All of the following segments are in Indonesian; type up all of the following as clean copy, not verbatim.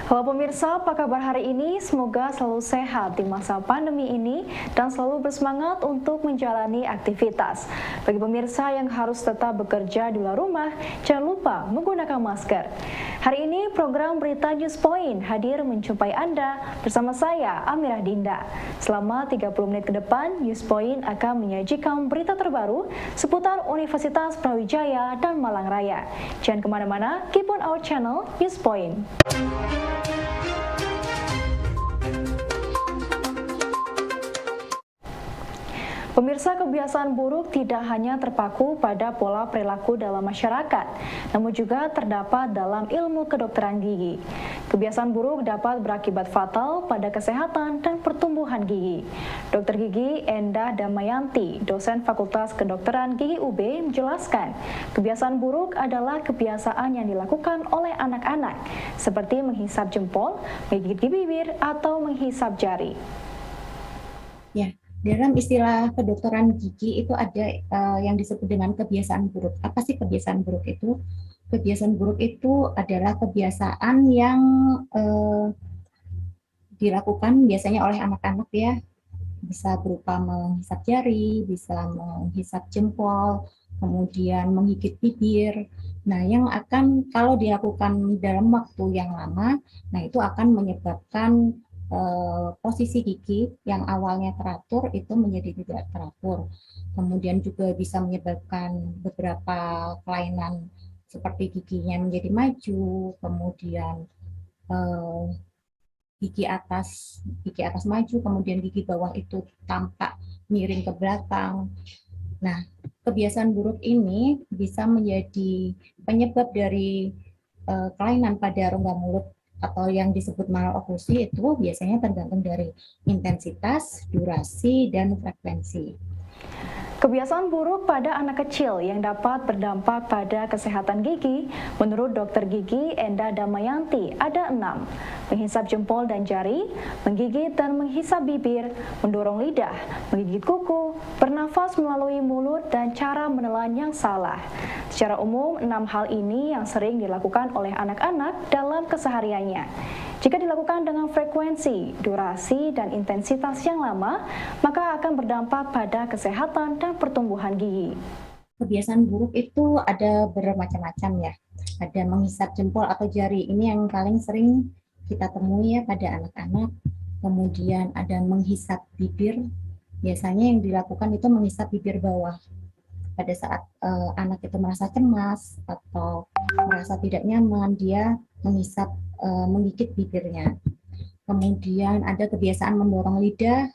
Halo pemirsa, apa kabar hari ini? Semoga selalu sehat di masa pandemi ini dan selalu bersemangat untuk menjalani aktivitas. Bagi pemirsa yang harus tetap bekerja di luar rumah, jangan lupa menggunakan masker. Hari ini program Berita News Point hadir menjumpai Anda bersama saya, Amirah Dinda. Selama 30 menit ke depan, News Point akan menyajikan berita terbaru seputar Universitas Brawijaya dan Malang Raya. Jangan kemana-mana, keep on our channel News Point. Pemirsa, kebiasaan buruk tidak hanya terpaku pada pola perilaku dalam masyarakat, namun juga terdapat dalam ilmu kedokteran gigi. Kebiasaan buruk dapat berakibat fatal pada kesehatan dan pertumbuhan gigi. Dokter Gigi Endah Damayanti, dosen Fakultas Kedokteran Gigi UB, menjelaskan, kebiasaan buruk adalah kebiasaan yang dilakukan oleh anak-anak, seperti menghisap jempol, menggigit bibir, atau menghisap jari. Ya, dalam istilah kedokteran gigi itu ada yang disebut dengan kebiasaan buruk. Apa sih kebiasaan buruk itu? Kebiasaan buruk itu adalah kebiasaan yang dilakukan biasanya oleh anak-anak ya. Bisa berupa menghisap jari, bisa menghisap jempol, kemudian menggigit bibir. Nah, yang akan kalau dilakukan dalam waktu yang lama, nah itu akan menyebabkan posisi gigi yang awalnya teratur itu menjadi tidak teratur. Kemudian juga bisa menyebabkan beberapa kelainan seperti giginya menjadi maju, kemudian gigi atas maju, kemudian gigi bawah itu tampak miring ke belakang. Nah, kebiasaan buruk ini bisa menjadi penyebab dari kelainan pada rongga mulut atau yang disebut maloklusi itu biasanya tergantung dari intensitas, durasi, dan frekuensi. Kebiasaan buruk pada anak kecil yang dapat berdampak pada kesehatan gigi, menurut dokter gigi Endah Damayanti ada 6. Menghisap jempol dan jari, menggigit dan menghisap bibir, mendorong lidah, menggigit kuku, bernafas melalui mulut, dan cara menelan yang salah. Secara umum, 6 hal ini yang sering dilakukan oleh anak-anak dalam kesehariannya. Jika dilakukan dengan frekuensi, durasi, dan intensitas yang lama, maka akan berdampak pada kesehatan dan pertumbuhan gigi. Kebiasaan buruk itu ada bermacam-macam ya. Ada menghisap jempol atau jari, ini yang paling sering kita temui ya pada anak-anak. Kemudian ada menghisap bibir, biasanya yang dilakukan itu menghisap bibir bawah. Pada saat anak itu merasa cemas atau merasa tidak nyaman, dia menghisap menggigit bibirnya. Kemudian ada kebiasaan mendorong lidah,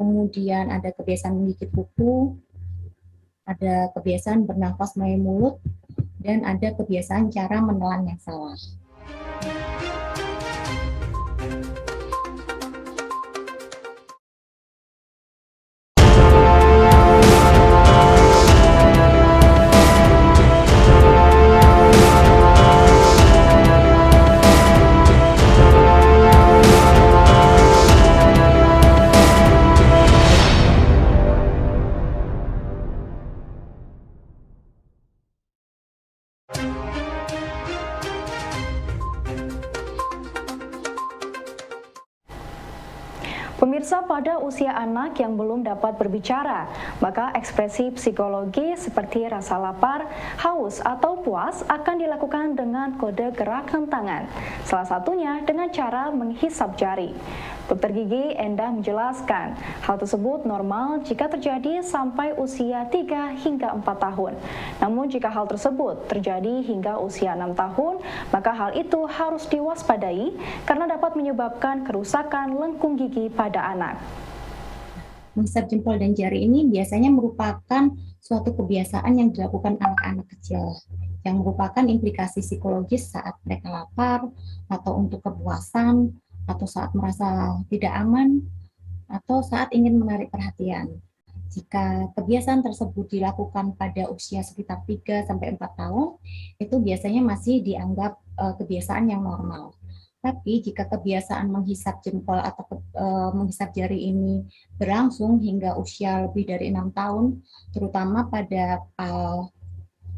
kemudian ada kebiasaan menggigit kuku, ada kebiasaan bernafas melalui mulut, dan ada kebiasaan cara menelan yang salah. Pemirsa, pada usia anak yang belum dapat berbicara, maka ekspresi psikologi seperti rasa lapar, haus, atau puas akan dilakukan dengan kode gerakan tangan. Salah satunya dengan cara menghisap jari. Dokter Gigi Endah menjelaskan, hal tersebut normal jika terjadi sampai usia 3 hingga 4 tahun. Namun jika hal tersebut terjadi hingga usia 6 tahun, maka hal itu harus diwaspadai karena dapat menyebabkan kerusakan lengkung gigi pada anak. Menghisap jempol dan jari ini biasanya merupakan suatu kebiasaan yang dilakukan anak-anak kecil, yang merupakan implikasi psikologis saat mereka lapar, atau untuk kepuasan, atau saat merasa tidak aman, atau saat ingin menarik perhatian. Jika kebiasaan tersebut dilakukan pada usia sekitar 3-4 tahun, itu biasanya masih dianggap kebiasaan yang normal. Tapi jika kebiasaan menghisap jempol atau menghisap jari ini berlangsung hingga usia lebih dari 6 tahun, terutama pada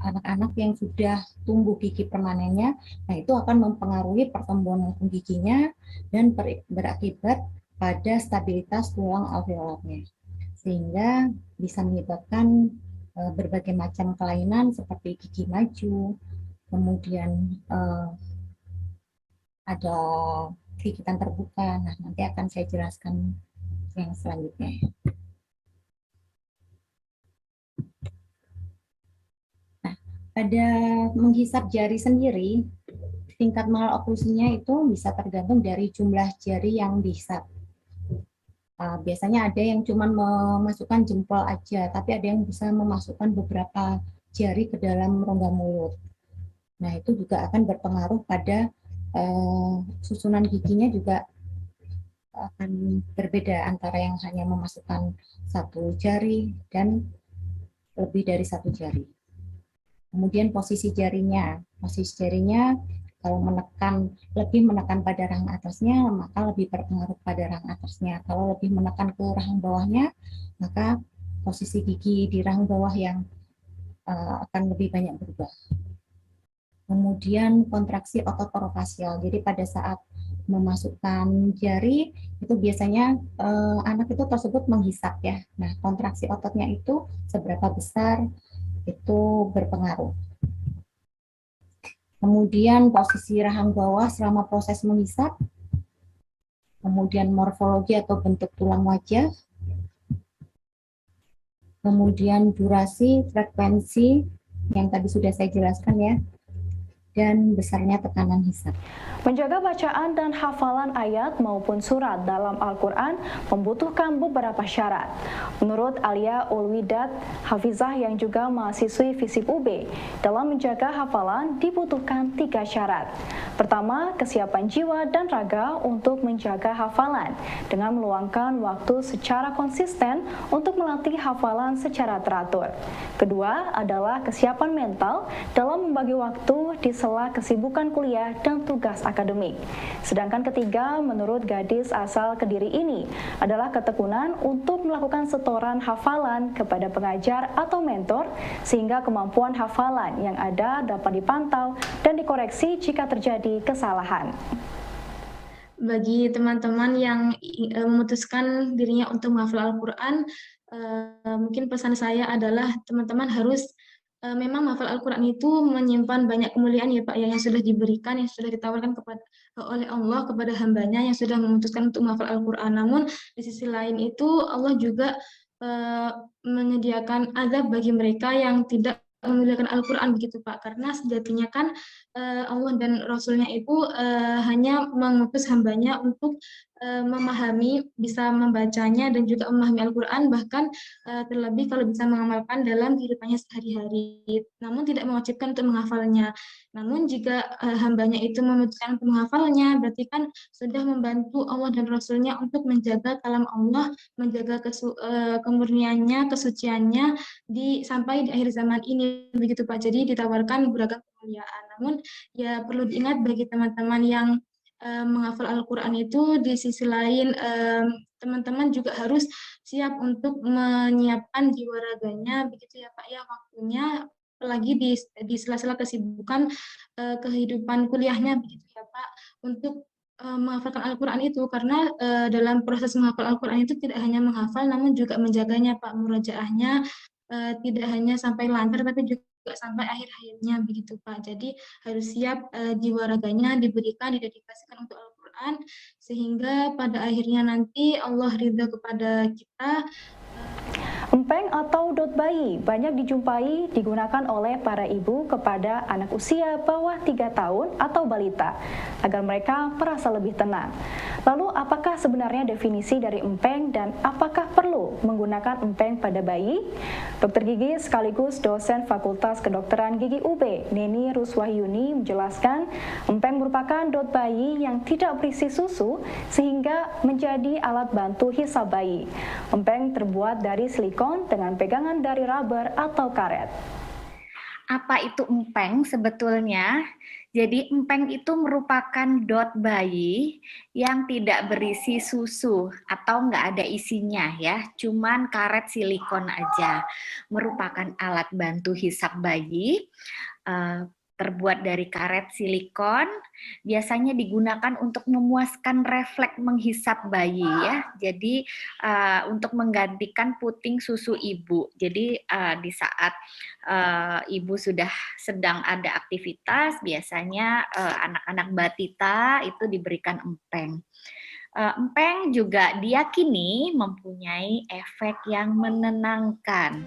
anak-anak yang sudah tumbuh gigi permanennya, nah itu akan mempengaruhi pertumbuhan giginya dan berakibat pada stabilitas tulang alveolarnya, sehingga bisa menyebabkan berbagai macam kelainan seperti gigi maju, kemudian ada gigitan terbuka. Nah, nanti akan saya jelaskan yang selanjutnya. Nah, pada menghisap jari sendiri, tingkat maloklusinya itu bisa tergantung dari jumlah jari yang dihisap. Biasanya ada yang cuma memasukkan jempol aja, tapi ada yang bisa memasukkan beberapa jari ke dalam rongga mulut. Nah, itu juga akan berpengaruh pada susunan giginya juga akan berbeda antara yang hanya memasukkan satu jari dan lebih dari satu jari. Kemudian posisi jarinya kalau lebih menekan pada rahang atasnya, maka lebih berpengaruh pada rahang atasnya. Kalau lebih menekan ke rahang bawahnya, maka posisi gigi di rahang bawah yang akan lebih banyak berubah. Kemudian kontraksi otot orofacial. Jadi pada saat memasukkan jari, itu biasanya anak itu tersebut menghisap ya. Nah, kontraksi ototnya itu seberapa besar itu berpengaruh. Kemudian posisi rahang bawah selama proses menghisap, kemudian morfologi atau bentuk tulang wajah, kemudian durasi, frekuensi yang tadi sudah saya jelaskan ya, dan besarnya tekanan hisap. Menjaga bacaan dan hafalan ayat maupun surat dalam Al-Quran membutuhkan beberapa syarat. Menurut Alia Ulwidat, hafizah yang juga mahasiswi FISIP UB, dalam menjaga hafalan dibutuhkan 3 syarat. Pertama, kesiapan jiwa dan raga untuk menjaga hafalan dengan meluangkan waktu secara konsisten untuk melatih hafalan secara teratur. Kedua adalah kesiapan mental dalam membagi waktu di sela kesibukan kuliah dan tugas akademik. Sedangkan ketiga, menurut gadis asal Kediri ini adalah ketekunan untuk melakukan setoran hafalan kepada pengajar atau mentor sehingga kemampuan hafalan yang ada dapat dipantau dan dikoreksi jika terjadi kesalahan. Bagi teman-teman yang memutuskan dirinya untuk menghafal Al-Quran, mungkin pesan saya adalah teman-teman harus memang menghafal Al-Quran itu menyimpan banyak kemuliaan ya Pak, yang sudah diberikan, yang sudah ditawarkan oleh Allah kepada hambanya yang sudah memutuskan untuk menghafal Al-Quran. Namun di sisi lain itu Allah juga menyediakan azab bagi mereka yang tidak memuliakan Al-Quran begitu Pak, karena sejatinya kan Allah dan Rasulnya itu hanya mengutus hambanya untuk memahami, bisa membacanya dan juga memahami Al-Quran, bahkan terlebih kalau bisa mengamalkan dalam kehidupannya sehari-hari, namun tidak mewajibkan untuk menghafalnya. Namun jika hambanya itu memutuskan untuk menghafalnya, berarti kan sudah membantu Allah dan Rasulnya untuk menjaga kalam Allah, menjaga kemurniannya, kesuciannya sampai di akhir zaman ini, begitu Pak. Jadi ditawarkan beragam kemuliaan. Namun ya perlu diingat bagi teman-teman yang menghafal Al-Quran itu, di sisi lain teman-teman juga harus siap untuk menyiapkan jiwa raganya, begitu ya Pak ya, waktunya, apalagi di sela-sela kesibukan kehidupan kuliahnya, begitu ya Pak, untuk menghafalkan Al-Quran itu, karena dalam proses menghafal Al-Quran itu tidak hanya menghafal, namun juga menjaganya Pak, murojaahnya tidak hanya sampai lancar, tapi juga sampai akhir hayatnya, begitu Pak. Jadi harus siap jiwa raganya diberikan, didedikasikan untuk Al-Quran, sehingga pada akhirnya nanti Allah ridha kepada kita. Empeng atau dot bayi banyak dijumpai digunakan oleh para ibu kepada anak usia bawah 3 tahun atau balita agar mereka merasa lebih tenang. Lalu apakah sebenarnya definisi dari empeng dan apakah perlu menggunakan empeng pada bayi? Dokter gigi sekaligus dosen Fakultas Kedokteran Gigi UB, Neni Ruswahyuni menjelaskan empeng merupakan dot bayi yang tidak berisi susu sehingga menjadi alat bantu hisap bayi. Empeng terbuat dari silikon dengan pegangan dari rubber atau karet. Apa itu empeng sebetulnya? Jadi empeng itu merupakan dot bayi yang tidak berisi susu atau nggak ada isinya ya, cuman karet silikon aja. Merupakan alat bantu hisap bayi, terbuat dari karet silikon, biasanya digunakan untuk memuaskan refleks menghisap bayi ya. Jadi untuk menggantikan puting susu ibu. Jadi di saat ibu sudah sedang ada aktivitas, biasanya anak-anak batita itu diberikan empeng. Empeng juga diyakini mempunyai efek yang menenangkan.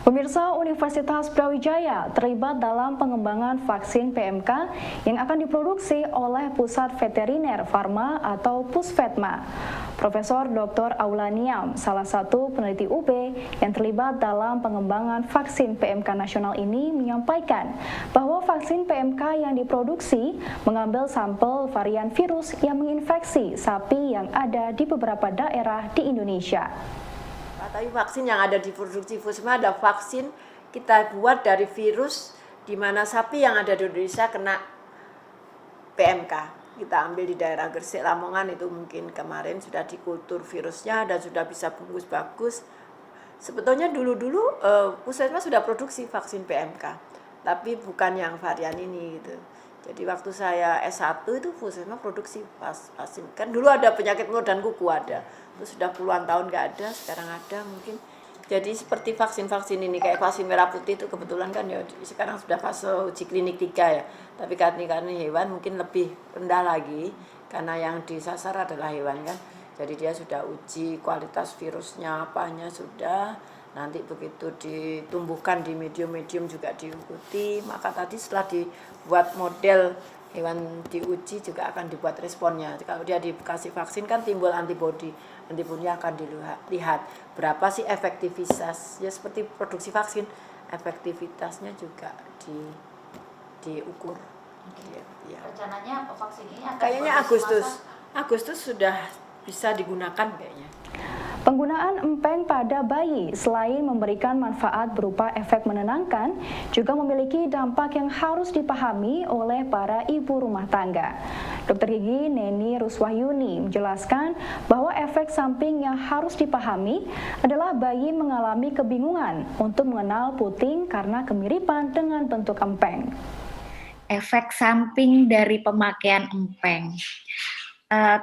Pemirsa, Universitas Brawijaya terlibat dalam pengembangan vaksin PMK yang akan diproduksi oleh Pusat Veteriner Farma atau Pusvetma. Profesor Dr. Aulaniam, salah satu peneliti UB yang terlibat dalam pengembangan vaksin PMK nasional ini, menyampaikan bahwa vaksin PMK yang diproduksi mengambil sampel varian virus yang menginfeksi sapi yang ada di beberapa daerah di Indonesia. Tapi vaksin yang ada di produksi Pusvetma ada vaksin kita buat dari virus di mana sapi yang ada di Indonesia kena PMK. Kita ambil di daerah Gresik, Lamongan, itu mungkin kemarin sudah dikultur virusnya dan sudah bisa bungkus bagus. Sebetulnya dulu-dulu Pusvetma sudah produksi vaksin PMK, tapi bukan yang varian ini gitu. Jadi waktu saya S1 itu Pusvetma produksi vaksin. Kan dulu ada penyakit mulut dan kuku ada. Itu sudah puluhan tahun nggak ada, sekarang ada mungkin. Jadi seperti vaksin-vaksin ini, kayak vaksin merah putih itu kebetulan kan ya sekarang sudah fase uji klinik 3 ya. Tapi karena hewan mungkin lebih rendah lagi, karena yang disasar adalah hewan kan. Jadi dia sudah uji kualitas virusnya, apanya sudah. Nanti begitu ditumbuhkan di medium-medium juga diikuti. Maka tadi setelah dibuat model hewan diuji juga akan dibuat responnya. Kalau dia dikasih vaksin kan timbul antibodi. Antibodinya akan dilihat berapa sih efektivitas. Ya seperti produksi vaksin, efektivitasnya juga diukur. Ya. Rencananya vaksin ini akan kayaknya Agustus sudah bisa digunakan kayaknya. Penggunaan empeng pada bayi selain memberikan manfaat berupa efek menenangkan, juga memiliki dampak yang harus dipahami oleh para ibu rumah tangga. Dr. Gigi Neni Ruswahyuni menjelaskan bahwa efek samping yang harus dipahami adalah bayi mengalami kebingungan untuk mengenal puting karena kemiripan dengan bentuk empeng. Efek samping dari pemakaian empeng.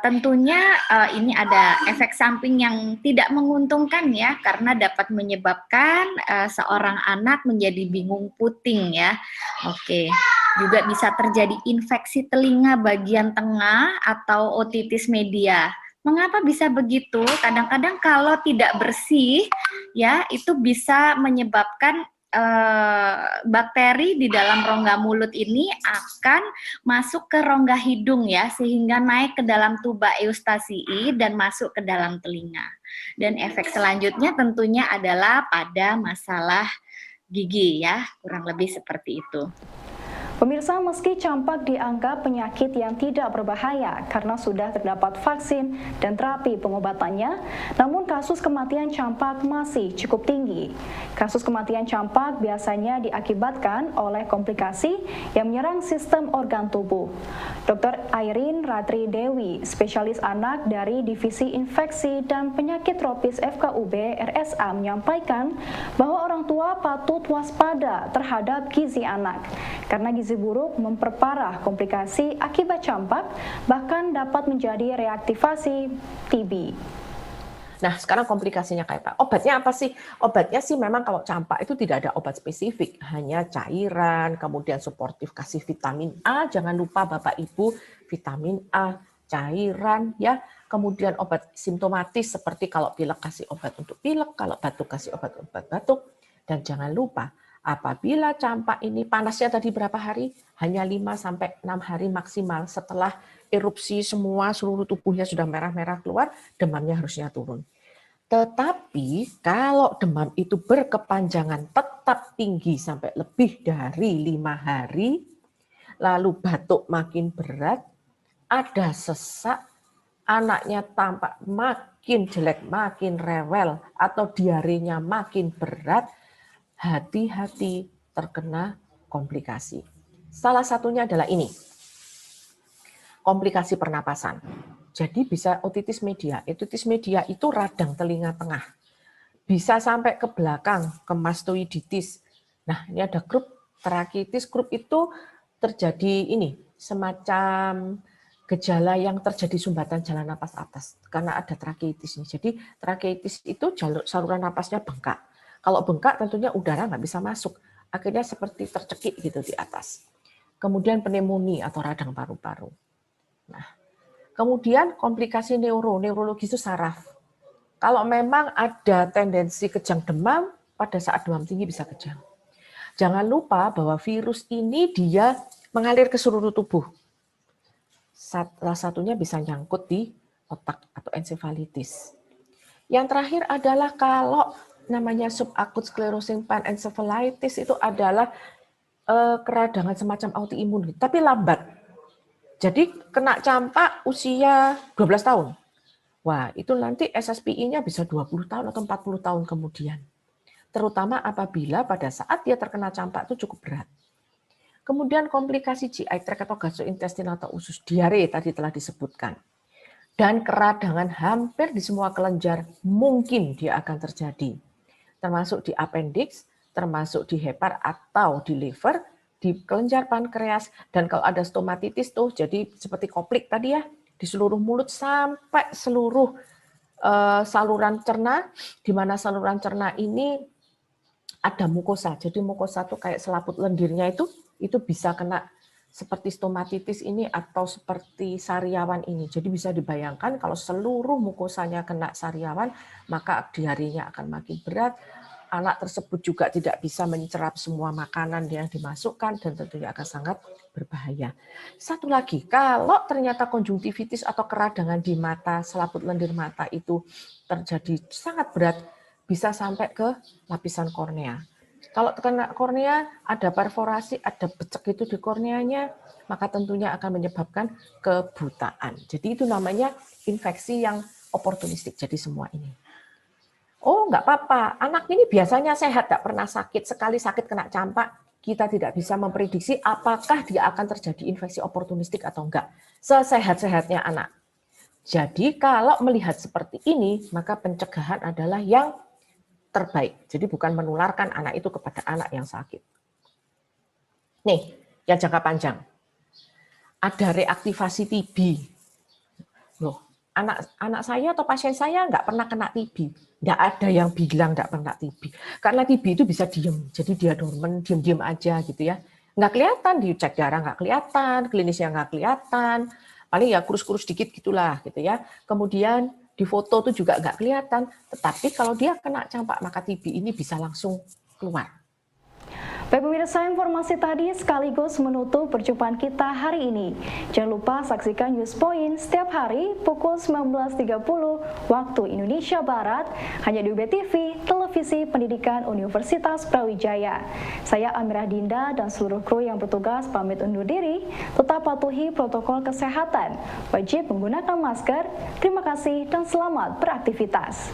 Tentunya ini ada efek samping yang tidak menguntungkan ya, karena dapat menyebabkan seorang anak menjadi bingung puting ya. Oke, juga bisa terjadi infeksi telinga bagian tengah atau otitis media. Mengapa bisa begitu? Kadang-kadang kalau tidak bersih ya, itu bisa menyebabkan bakteri di dalam rongga mulut ini akan masuk ke rongga hidung ya, sehingga naik ke dalam tuba eustasii dan masuk ke dalam telinga. Dan efek selanjutnya tentunya adalah pada masalah gigi ya, kurang lebih seperti itu. Pemirsa, meski campak dianggap penyakit yang tidak berbahaya karena sudah terdapat vaksin dan terapi pengobatannya, namun kasus kematian campak masih cukup tinggi. Kasus kematian campak biasanya diakibatkan oleh komplikasi yang menyerang sistem organ tubuh. Dr. Airin Ratri Dewi, spesialis anak dari Divisi Infeksi dan Penyakit Tropis FKUB RSA, menyampaikan bahwa orang tua patut waspada terhadap gizi anak, karena gizi buruk memperparah komplikasi akibat campak, bahkan dapat menjadi reaktivasi TB. Nah, sekarang komplikasinya kayak apa? Obatnya apa sih? Obatnya sih memang kalau campak itu tidak ada obat spesifik, hanya cairan, kemudian suportif kasih vitamin A, jangan lupa Bapak Ibu, vitamin A, cairan ya, kemudian obat simptomatis seperti kalau pilek kasih obat untuk pilek, kalau batuk kasih obat batuk. Dan jangan lupa apabila campak ini panasnya tadi berapa hari? Hanya 5 sampai 6 hari maksimal. Setelah erupsi semua seluruh tubuhnya sudah merah-merah keluar, demamnya harusnya turun. Tetapi kalau demam itu berkepanjangan tetap tinggi sampai lebih dari 5 hari, lalu batuk makin berat, ada sesak, anaknya tampak makin jelek, makin rewel, atau diarenya makin berat, hati-hati terkena komplikasi. Salah satunya adalah ini, komplikasi pernapasan. Jadi bisa otitis media. Otitis media itu radang telinga tengah. Bisa sampai ke belakang, ke mastoiditis. Nah, ini ada grup trakitis. Grup itu terjadi ini, semacam gejala yang terjadi sumbatan jalan napas atas. Karena ada trakitis ini. Jadi trakitis itu saluran napasnya bengkak. Kalau bengkak tentunya udara nggak bisa masuk. Akhirnya seperti tercekik gitu di atas. Kemudian pneumonia atau radang paru-paru. Nah, kemudian komplikasi neurologi itu saraf. Kalau memang ada tendensi kejang demam, pada saat demam tinggi bisa kejang. Jangan lupa bahwa virus ini dia mengalir ke seluruh tubuh. Salah satunya bisa nyangkut di otak atau ensefalitis. Yang terakhir adalah kalau namanya subacute sclerosing panencephalitis itu adalah keradangan semacam autoimun, tapi lambat. Jadi kena campak usia 12 tahun. Wah, itu nanti SSPI-nya bisa 20 tahun atau 40 tahun kemudian. Terutama apabila pada saat dia terkena campak itu cukup berat. Kemudian komplikasi GI tract atau gastrointestinal atau usus, diare tadi telah disebutkan. Dan keradangan hampir di semua kelenjar mungkin dia akan terjadi. Termasuk di appendix, termasuk di hepar atau di liver, di kelenjar pankreas, dan kalau ada stomatitis tuh jadi seperti koplik tadi ya, di seluruh mulut sampai seluruh saluran cerna, di mana saluran cerna ini ada mukosa. Jadi mukosa tuh kayak selaput lendirnya itu bisa kena seperti stomatitis ini atau seperti sariawan ini. Jadi bisa dibayangkan kalau seluruh mukosanya kena sariawan, maka diarenya akan makin berat. Anak tersebut juga tidak bisa mencerap semua makanan yang dimasukkan dan tentunya akan sangat berbahaya. Satu lagi, kalau ternyata konjungtivitis atau keradangan di mata, selaput lendir mata itu terjadi sangat berat, bisa sampai ke lapisan kornea. Kalau terkena kornea, ada perforasi, ada becek itu di korneanya, maka tentunya akan menyebabkan kebutaan. Jadi itu namanya infeksi yang oportunistik, jadi semua ini. Oh, enggak apa-apa. Anak ini biasanya sehat, enggak pernah sakit. Sekali sakit kena campak, kita tidak bisa memprediksi apakah dia akan terjadi infeksi oportunistik atau enggak. Sesehat-sehatnya anak. Jadi kalau melihat seperti ini, maka pencegahan adalah yang terbaik. Jadi bukan menularkan anak itu kepada anak yang sakit. Nih, yang jangka panjang. Ada reaktivasi TB. Loh, anak saya atau pasien saya nggak pernah kena TB. Nggak ada yang bilang nggak pernah TB. Karena TB itu bisa diem. Jadi dia dormen, diem-diem aja gitu ya. Nggak kelihatan, dicek darah nggak kelihatan, klinisnya nggak kelihatan. Paling ya kurus-kurus dikit gitulah gitu ya. Kemudian di foto itu juga nggak kelihatan. Tetapi kalau dia kena campak, maka TB ini bisa langsung keluar. Baik pemirsa, informasi tadi sekaligus menutup perjumpaan kita hari ini. Jangan lupa saksikan News Point setiap hari pukul 19.30 waktu Indonesia Barat hanya di UBTV, Televisi Pendidikan Universitas Brawijaya. Saya Amirah Dinda dan seluruh kru yang bertugas pamit undur diri. Tetap patuhi protokol kesehatan, wajib menggunakan masker. Terima kasih dan selamat beraktivitas.